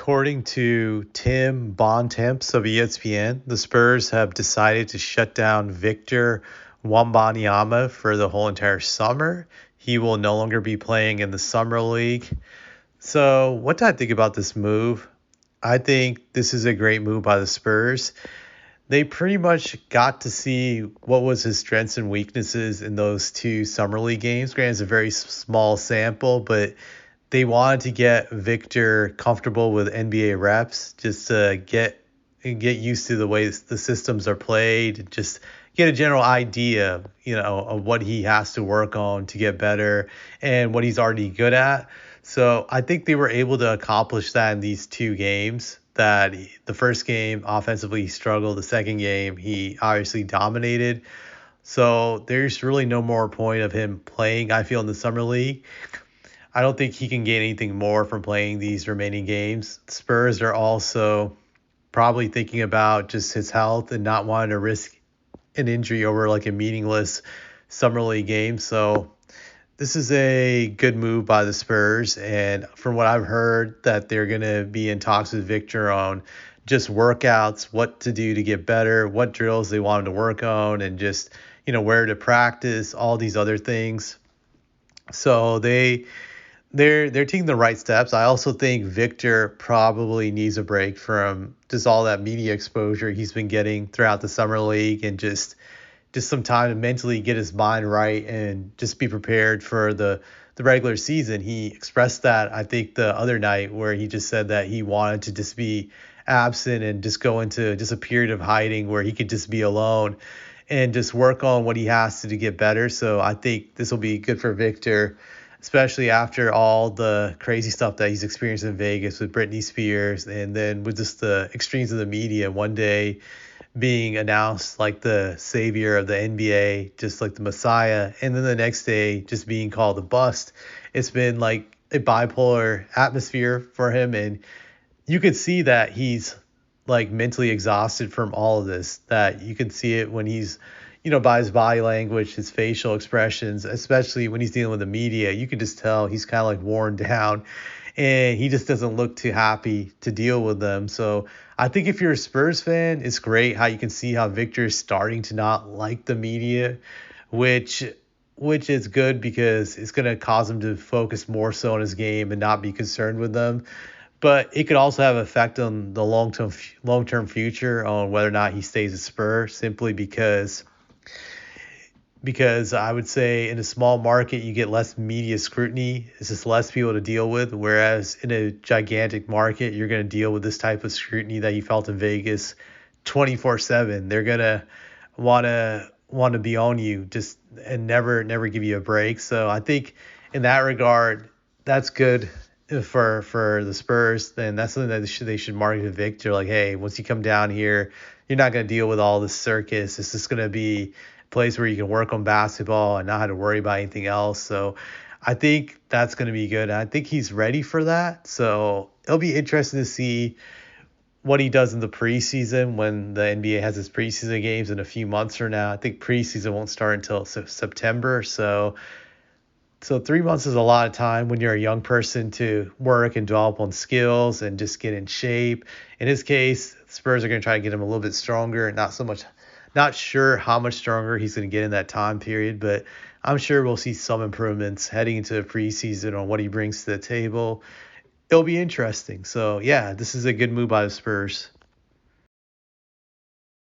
according to Tim Bontemps of ESPN, the Spurs have decided to shut down Victor Wembanyama for the whole entire summer. He will no longer be playing in the summer league. So, what do I think about this move? I think this is a great move by the Spurs. They pretty much got to see what was his strengths and weaknesses in those two summer league games. Granted, it's a very small sample, but they wanted to get Victor comfortable with NBA reps, just to get used to the way the systems are played, just get a general idea, of what he has to work on to get better and what he's already good at. So I think they were able to accomplish that in these two games. That the first game offensively he struggled, the second game he obviously dominated. So there's really no more point of him playing, I feel, in the summer league. I don't think he can gain anything more from playing these remaining games. Spurs are also probably thinking about just his health and not wanting to risk an injury over like a meaningless summer league game. So this is a good move by the Spurs. And from what I've heard, that they're going to be in talks with Victor on just workouts, what to do to get better, what drills they want him to work on, and just, where to practice, all these other things. So they're taking the right steps. I also think Victor probably needs a break from just all that media exposure he's been getting throughout the summer league, and just some time to mentally get his mind right and just be prepared for the regular season. He expressed that, I think, the other night, where he just said that he wanted to just be absent and just go into just a period of hiding where he could just be alone and just work on what he has to get better. So I think this will be good for Victor, especially after all the crazy stuff that he's experienced in Vegas with Britney Spears, and then with just the extremes of the media. One day being announced like the savior of the NBA, just like the Messiah, and then the next day just being called a bust. It's been like a bipolar atmosphere for him, and you could see that he's like mentally exhausted from all of this. That you can see it when he's, by his body language, his facial expressions, especially when he's dealing with the media. You can just tell he's kind of like worn down, and he just doesn't look too happy to deal with them. So I think if you're a Spurs fan, it's great how you can see how Victor is starting to not like the media, which is good, because it's going to cause him to focus more so on his game and not be concerned with them. But it could also have an effect on the long-term future on whether or not he stays a Spur, simply because I would say in a small market you get less media scrutiny. It's just less people to deal with, whereas in a gigantic market you're going to deal with this type of scrutiny that you felt in Vegas 24/7. They're going to want to be on you just and never give you a break. So I think in that regard that's good for the Spurs. Then that's something that they should market to Victor, like, hey, once you come down here, you're not going to deal with all this circus. It's just going to be place where you can work on basketball and not have to worry about anything else. So I think that's going to be good. I think he's ready for that. So it'll be interesting to see what he does in the preseason when the NBA has its preseason games in a few months from now. I think preseason won't start until September. So 3 months is a lot of time when you're a young person to work and develop on skills and just get in shape. In his case, Spurs are going to try to get him a little bit stronger. Not sure how much stronger he's going to get in that time period, but I'm sure we'll see some improvements heading into the preseason on what he brings to the table. It'll be interesting. So, yeah, this is a good move by the Spurs.